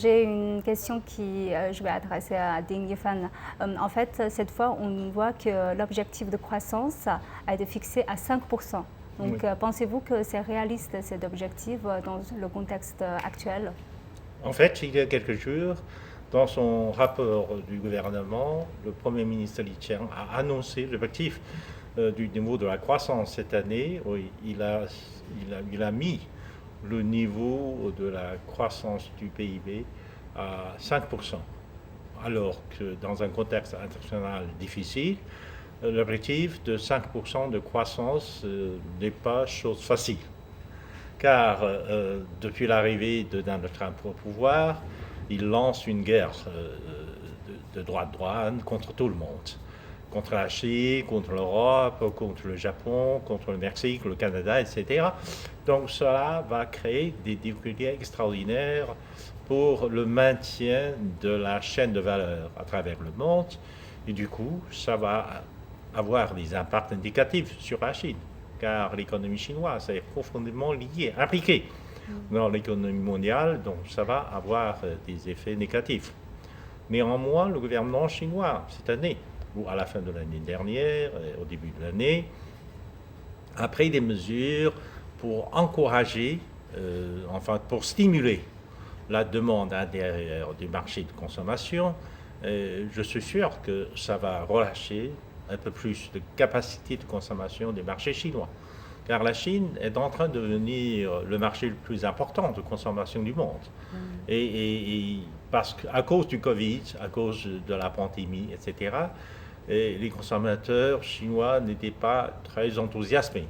J'ai une question je vais adresser à Ding Yifan. En fait, cette fois, on voit que l'objectif de croissance a été fixé à 5%. Donc, Oui. pensez-vous que c'est réaliste cet objectif dans le contexte actuel? En fait, il y a quelques jours, dans son rapport du gouvernement, le Premier ministre Li Qiang a annoncé l'objectif du niveau de la croissance cette année. Oui, il a mis le niveau de la croissance du PIB à 5%. Alors que dans un contexte international difficile, l'objectif de 5% de croissance n'est pas chose facile. Car depuis l'arrivée de Donald Trump au pouvoir, il lance une guerre de droit de douane contre tout le monde. Contre la Chine, contre l'Europe, contre le Japon, contre le Mexique, le Canada, etc. Donc cela va créer des difficultés extraordinaires pour le maintien de la chaîne de valeur à travers le monde. Et du coup, ça va avoir des impacts indicatifs sur la Chine, car l'économie chinoise est profondément liée, impliquée dans l'économie mondiale, donc ça va avoir des effets négatifs. Néanmoins, le gouvernement chinois, cette année, ou à la fin de l'année dernière, au début de l'année, a pris des mesures pour encourager, enfin pour stimuler la demande intérieure du marché de consommation. Je suis sûr que ça va relâcher un peu plus de capacité de consommation des marchés chinois. Car la Chine est en train de devenir le marché le plus important de consommation du monde. Et parce qu'à cause du Covid, à cause de la pandémie, etc., les consommateurs chinois n'étaient pas très enthousiasmés.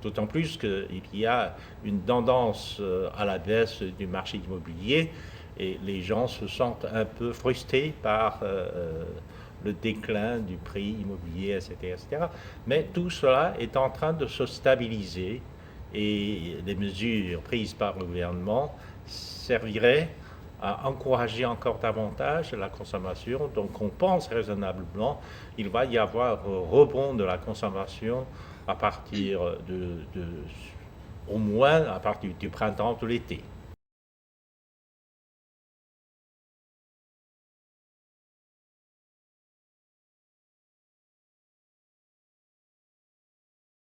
D'autant plus qu'il y a une tendance à la baisse du marché immobilier et les gens se sentent un peu frustrés par le déclin du prix immobilier, etc., etc. Mais tout cela est en train de se stabiliser et les mesures prises par le gouvernement serviraient à encourager encore davantage la consommation. Donc on pense raisonnablement qu'il va y avoir un rebond de la consommation à partir au moins à partir du printemps, de l'été.